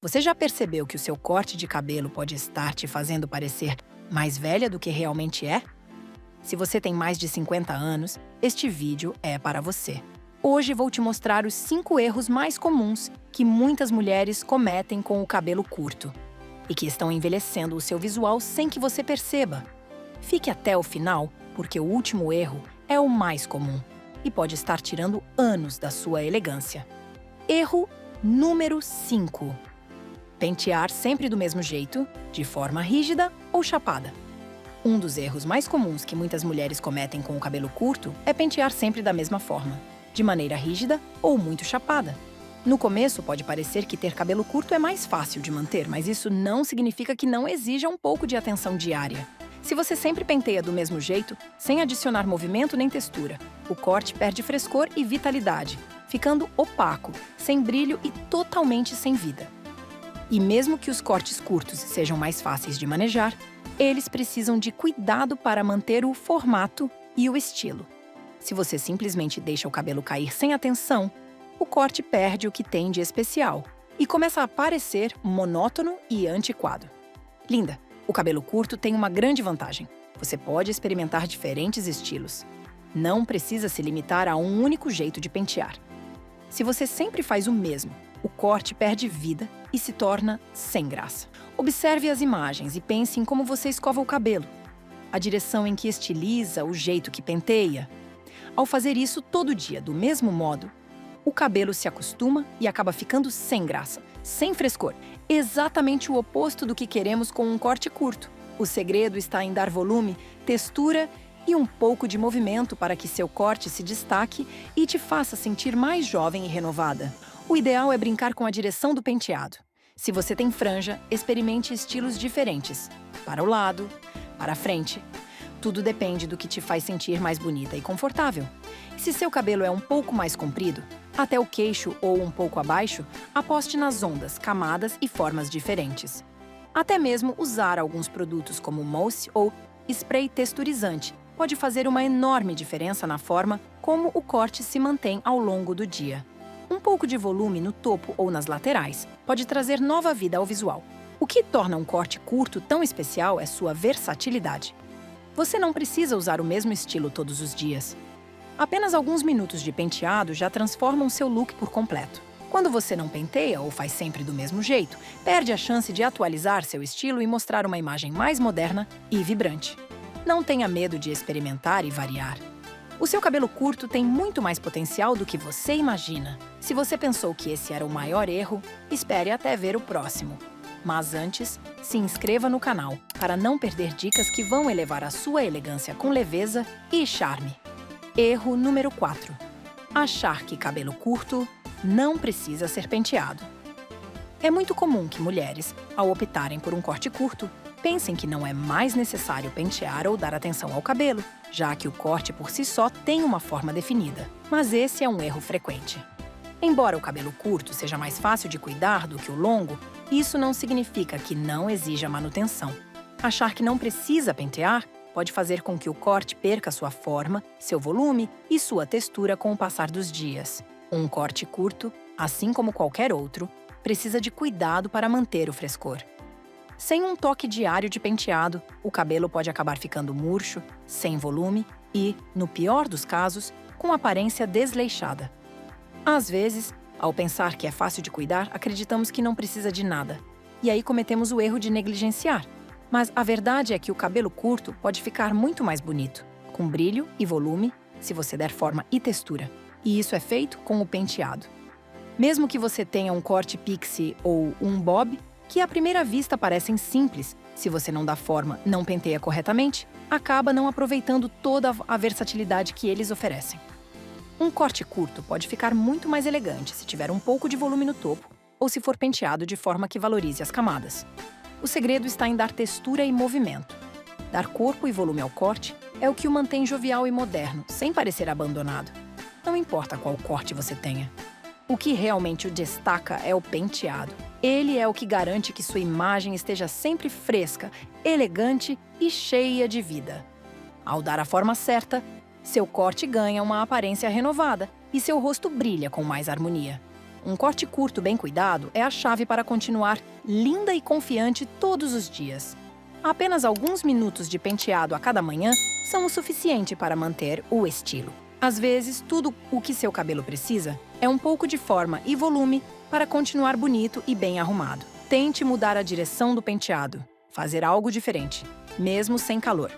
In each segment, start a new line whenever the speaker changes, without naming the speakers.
Você já percebeu que o seu corte de cabelo pode estar te fazendo parecer mais velha do que realmente é? Se você tem mais de 50 anos, este vídeo é para você. Hoje vou te mostrar os 5 erros mais comuns que muitas mulheres cometem com o cabelo curto e que estão envelhecendo o seu visual sem que você perceba. Fique até o final, porque o último erro é o mais comum e pode estar tirando anos da sua elegância. Erro número 5. Pentear sempre do mesmo jeito, de forma rígida ou chapada. Um dos erros mais comuns que muitas mulheres cometem com o cabelo curto é pentear sempre da mesma forma, de maneira rígida ou muito chapada. No começo, pode parecer que ter cabelo curto é mais fácil de manter, mas isso não significa que não exija um pouco de atenção diária. Se você sempre penteia do mesmo jeito, sem adicionar movimento nem textura, o corte perde frescor e vitalidade, ficando opaco, sem brilho e totalmente sem vida. E mesmo que os cortes curtos sejam mais fáceis de manejar, eles precisam de cuidado para manter o formato e o estilo. Se você simplesmente deixa o cabelo cair sem atenção, o corte perde o que tem de especial e começa a parecer monótono e antiquado. Linda, o cabelo curto tem uma grande vantagem. Você pode experimentar diferentes estilos. Não precisa se limitar a um único jeito de pentear. Se você sempre faz o mesmo, o corte perde vida e se torna sem graça. Observe as imagens e pense em como você escova o cabelo, a direção em que estiliza, o jeito que penteia. Ao fazer isso todo dia, do mesmo modo, o cabelo se acostuma e acaba ficando sem graça, sem frescor. Exatamente o oposto do que queremos com um corte curto. O segredo está em dar volume, textura e um pouco de movimento para que seu corte se destaque e te faça sentir mais jovem e renovada. O ideal é brincar com a direção do penteado. Se você tem franja, experimente estilos diferentes. Para o lado, para a frente. Tudo depende do que te faz sentir mais bonita e confortável. E se seu cabelo é um pouco mais comprido, até o queixo ou um pouco abaixo, aposte nas ondas, camadas e formas diferentes. Até mesmo usar alguns produtos como mousse ou spray texturizante pode fazer uma enorme diferença na forma como o corte se mantém ao longo do dia. Um pouco de volume no topo ou nas laterais pode trazer nova vida ao visual. O que torna um corte curto tão especial é sua versatilidade. Você não precisa usar o mesmo estilo todos os dias. Apenas alguns minutos de penteado já transformam seu look por completo. Quando você não penteia ou faz sempre do mesmo jeito, perde a chance de atualizar seu estilo e mostrar uma imagem mais moderna e vibrante. Não tenha medo de experimentar e variar. O seu cabelo curto tem muito mais potencial do que você imagina. Se você pensou que esse era o maior erro, espere até ver o próximo. Mas antes, se inscreva no canal para não perder dicas que vão elevar a sua elegância com leveza e charme. Erro número 4. Achar que cabelo curto não precisa ser penteado. É muito comum que mulheres, ao optarem por um corte curto, pensem que não é mais necessário pentear ou dar atenção ao cabelo, já que o corte por si só tem uma forma definida. Mas esse é um erro frequente. Embora o cabelo curto seja mais fácil de cuidar do que o longo, isso não significa que não exija manutenção. Achar que não precisa pentear pode fazer com que o corte perca sua forma, seu volume e sua textura com o passar dos dias. Um corte curto, assim como qualquer outro, precisa de cuidado para manter o frescor. Sem um toque diário de penteado, o cabelo pode acabar ficando murcho, sem volume e, no pior dos casos, com aparência desleixada. Às vezes, ao pensar que é fácil de cuidar, acreditamos que não precisa de nada. E aí cometemos o erro de negligenciar. Mas a verdade é que o cabelo curto pode ficar muito mais bonito, com brilho e volume, se você der forma e textura. E isso é feito com o penteado. Mesmo que você tenha um corte pixie ou um bob, que à primeira vista parecem simples, se você não dá forma, não penteia corretamente, acaba não aproveitando toda a versatilidade que eles oferecem. Um corte curto pode ficar muito mais elegante se tiver um pouco de volume no topo ou se for penteado de forma que valorize as camadas. O segredo está em dar textura e movimento. Dar corpo e volume ao corte é o que o mantém jovial e moderno, sem parecer abandonado. Não importa qual corte você tenha. O que realmente o destaca é o penteado. Ele é o que garante que sua imagem esteja sempre fresca, elegante e cheia de vida. Ao dar a forma certa, seu corte ganha uma aparência renovada e seu rosto brilha com mais harmonia. Um corte curto bem cuidado é a chave para continuar linda e confiante todos os dias. Apenas alguns minutos de penteado a cada manhã são o suficiente para manter o estilo. Às vezes, tudo o que seu cabelo precisa é um pouco de forma e volume para continuar bonito e bem arrumado. Tente mudar a direção do penteado, fazer algo diferente, mesmo sem calor.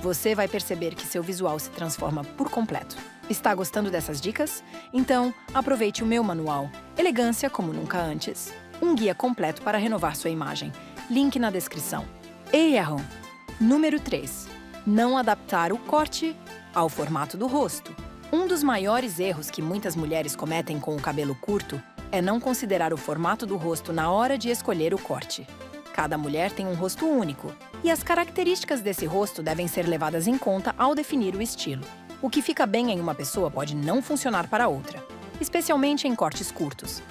Você vai perceber que seu visual se transforma por completo. Está gostando dessas dicas? Então, aproveite o meu manual Elegância como Nunca Antes, um guia completo para renovar sua imagem. Link na descrição. Erro número 3. Não adaptar o corte ao formato do rosto. Um dos maiores erros que muitas mulheres cometem com o cabelo curto é não considerar o formato do rosto na hora de escolher o corte. Cada mulher tem um rosto único, e as características desse rosto devem ser levadas em conta ao definir o estilo. O que fica bem em uma pessoa pode não funcionar para outra, especialmente em cortes curtos.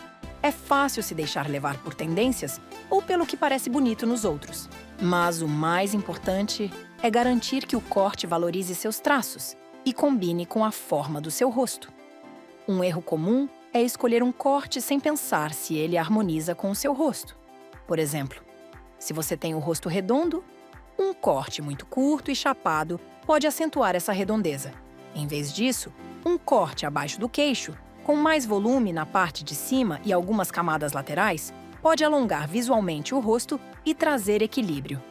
É fácil se deixar levar por tendências ou pelo que parece bonito nos outros. Mas o mais importante é garantir que o corte valorize seus traços e combine com a forma do seu rosto. Um erro comum é escolher um corte sem pensar se ele harmoniza com o seu rosto. Por exemplo, se você tem o rosto redondo, um corte muito curto e chapado pode acentuar essa redondeza. Em vez disso, um corte abaixo do queixo, com mais volume na parte de cima e algumas camadas laterais, pode alongar visualmente o rosto e trazer equilíbrio.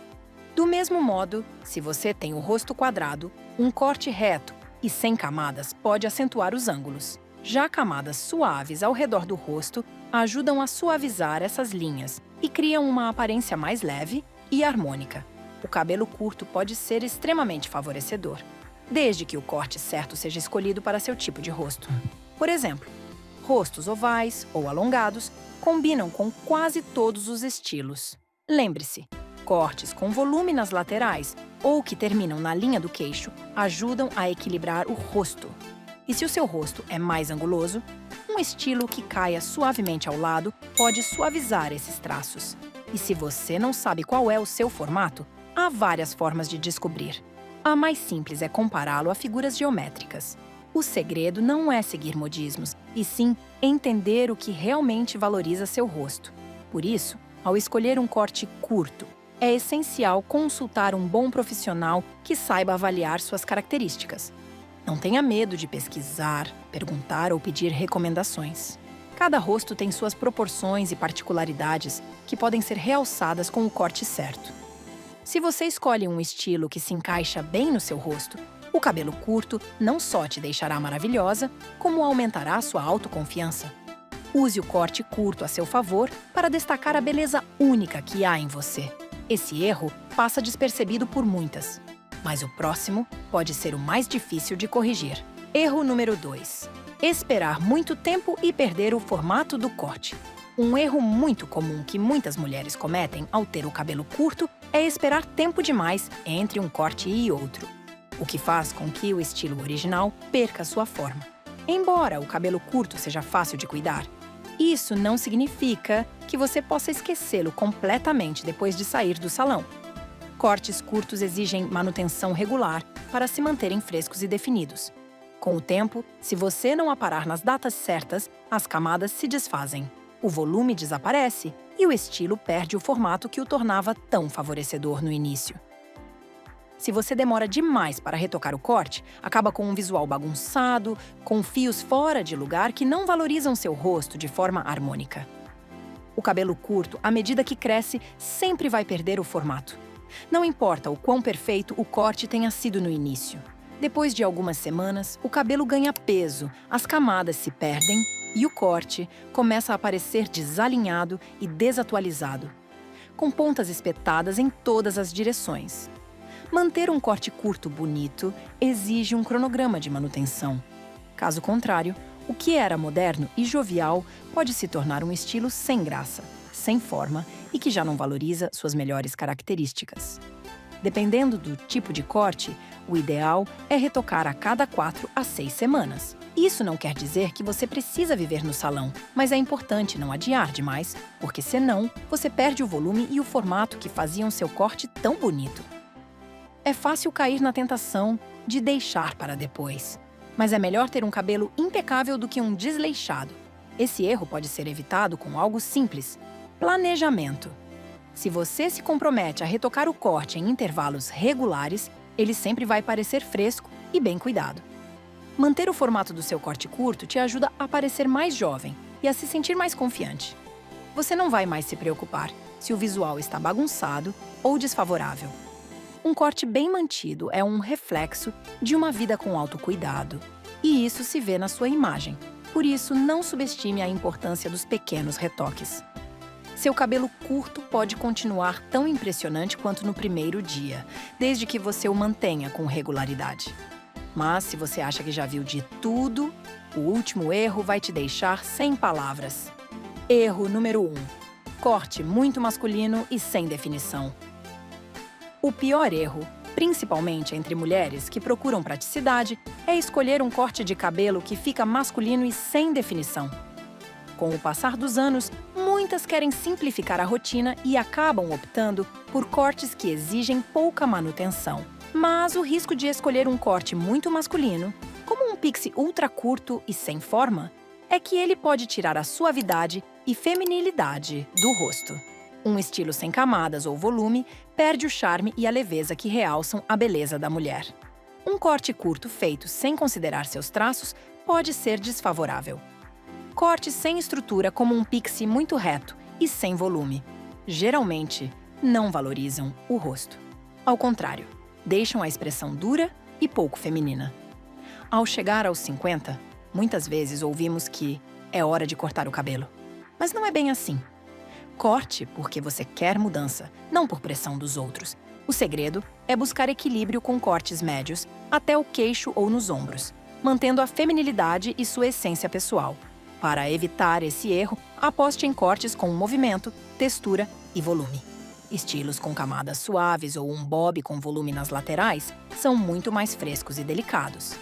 Do mesmo modo, se você tem o rosto quadrado, um corte reto e sem camadas pode acentuar os ângulos. Já camadas suaves ao redor do rosto ajudam a suavizar essas linhas e criam uma aparência mais leve e harmônica. O cabelo curto pode ser extremamente favorecedor, desde que o corte certo seja escolhido para seu tipo de rosto. Por exemplo, rostos ovais ou alongados combinam com quase todos os estilos. Lembre-se, cortes com volume nas laterais ou que terminam na linha do queixo ajudam a equilibrar o rosto. E se o seu rosto é mais anguloso, um estilo que caia suavemente ao lado pode suavizar esses traços. E se você não sabe qual é o seu formato, há várias formas de descobrir. A mais simples é compará-lo a figuras geométricas. O segredo não é seguir modismos, e sim entender o que realmente valoriza seu rosto. Por isso, ao escolher um corte curto, é essencial consultar um bom profissional que saiba avaliar suas características. Não tenha medo de pesquisar, perguntar ou pedir recomendações. Cada rosto tem suas proporções e particularidades que podem ser realçadas com o corte certo. Se você escolhe um estilo que se encaixa bem no seu rosto, o cabelo curto não só te deixará maravilhosa, como aumentará sua autoconfiança. Use o corte curto a seu favor para destacar a beleza única que há em você. Esse erro passa despercebido por muitas, mas o próximo pode ser o mais difícil de corrigir. Erro número 2. Esperar muito tempo e perder o formato do corte. Um erro muito comum que muitas mulheres cometem ao ter o cabelo curto é esperar tempo demais entre um corte e outro, o que faz com que o estilo original perca sua forma. Embora o cabelo curto seja fácil de cuidar, isso não significa que você possa esquecê-lo completamente depois de sair do salão. Cortes curtos exigem manutenção regular para se manterem frescos e definidos. Com o tempo, se você não aparar nas datas certas, as camadas se desfazem, o volume desaparece e o estilo perde o formato que o tornava tão favorecedor no início. Se você demora demais para retocar o corte, acaba com um visual bagunçado, com fios fora de lugar que não valorizam seu rosto de forma harmônica. O cabelo curto, à medida que cresce, sempre vai perder o formato. Não importa o quão perfeito o corte tenha sido no início. Depois de algumas semanas, o cabelo ganha peso, as camadas se perdem e o corte começa a parecer desalinhado e desatualizado, com pontas espetadas em todas as direções. Manter um corte curto bonito exige um cronograma de manutenção. Caso contrário, o que era moderno e jovial pode se tornar um estilo sem graça, sem forma e que já não valoriza suas melhores características. Dependendo do tipo de corte, o ideal é retocar a cada 4 a 6 semanas. Isso não quer dizer que você precisa viver no salão, mas é importante não adiar demais, porque senão você perde o volume e o formato que faziam seu corte tão bonito. É fácil cair na tentação de deixar para depois, mas é melhor ter um cabelo impecável do que um desleixado. Esse erro pode ser evitado com algo simples: planejamento. Se você se compromete a retocar o corte em intervalos regulares, ele sempre vai parecer fresco e bem cuidado. Manter o formato do seu corte curto te ajuda a parecer mais jovem e a se sentir mais confiante. Você não vai mais se preocupar se o visual está bagunçado ou desfavorável. Um corte bem mantido é um reflexo de uma vida com autocuidado, e isso se vê na sua imagem. Por isso, não subestime a importância dos pequenos retoques. Seu cabelo curto pode continuar tão impressionante quanto no primeiro dia, desde que você o mantenha com regularidade. Mas se você acha que já viu de tudo, o último erro vai te deixar sem palavras. Erro número 1. Corte muito masculino e sem definição. O pior erro, principalmente entre mulheres que procuram praticidade, é escolher um corte de cabelo que fica masculino e sem definição. Com o passar dos anos, muitas querem simplificar a rotina e acabam optando por cortes que exigem pouca manutenção. Mas o risco de escolher um corte muito masculino, como um pixie ultra curto e sem forma, é que ele pode tirar a suavidade e feminilidade do rosto. Um estilo sem camadas ou volume perde o charme e a leveza que realçam a beleza da mulher. Um corte curto feito sem considerar seus traços pode ser desfavorável. Cortes sem estrutura, como um pixie muito reto e sem volume, geralmente não valorizam o rosto. Ao contrário, deixam a expressão dura e pouco feminina. Ao chegar aos 50, muitas vezes ouvimos que é hora de cortar o cabelo. Mas não é bem assim. Corte porque você quer mudança, não por pressão dos outros. O segredo é buscar equilíbrio com cortes médios até o queixo ou nos ombros, mantendo a feminilidade e sua essência pessoal. Para evitar esse erro, aposte em cortes com movimento, textura e volume. Estilos com camadas suaves ou um bob com volume nas laterais são muito mais frescos e delicados.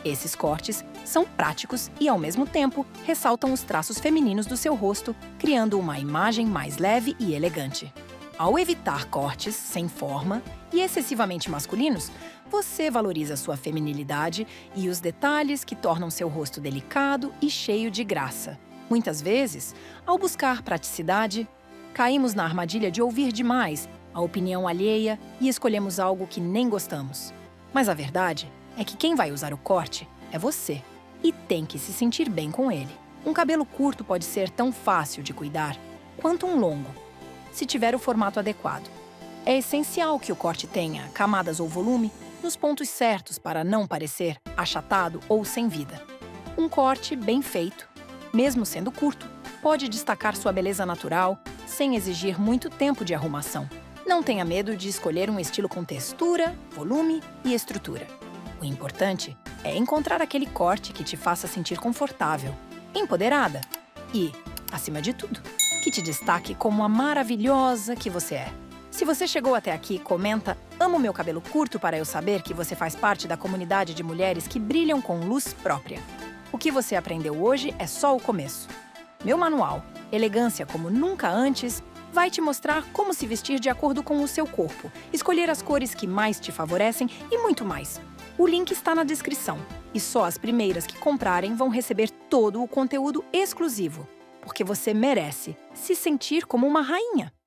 Esses cortes são práticos e, ao mesmo tempo, ressaltam os traços femininos do seu rosto, criando uma imagem mais leve e elegante. Ao evitar cortes sem forma e excessivamente masculinos, você valoriza sua feminilidade e os detalhes que tornam seu rosto delicado e cheio de graça. Muitas vezes, ao buscar praticidade, caímos na armadilha de ouvir demais a opinião alheia e escolhemos algo que nem gostamos. Mas a verdade é que quem vai usar o corte é você e tem que se sentir bem com ele. Um cabelo curto pode ser tão fácil de cuidar quanto um longo, se tiver o formato adequado. É essencial que o corte tenha camadas ou volume nos pontos certos para não parecer achatado ou sem vida. Um corte bem feito, mesmo sendo curto, pode destacar sua beleza natural sem exigir muito tempo de arrumação. Não tenha medo de escolher um estilo com textura, volume e estrutura. O importante é encontrar aquele corte que te faça sentir confortável, empoderada e, acima de tudo, que te destaque como a maravilhosa que você é. Se você chegou até aqui, comenta "Amo meu cabelo curto" para eu saber que você faz parte da comunidade de mulheres que brilham com luz própria. O que você aprendeu hoje é só o começo. Meu manual, Elegância como Nunca Antes, vai te mostrar como se vestir de acordo com o seu corpo, escolher as cores que mais te favorecem e muito mais. O link está na descrição, e só as primeiras que comprarem vão receber todo o conteúdo exclusivo, porque você merece se sentir como uma rainha.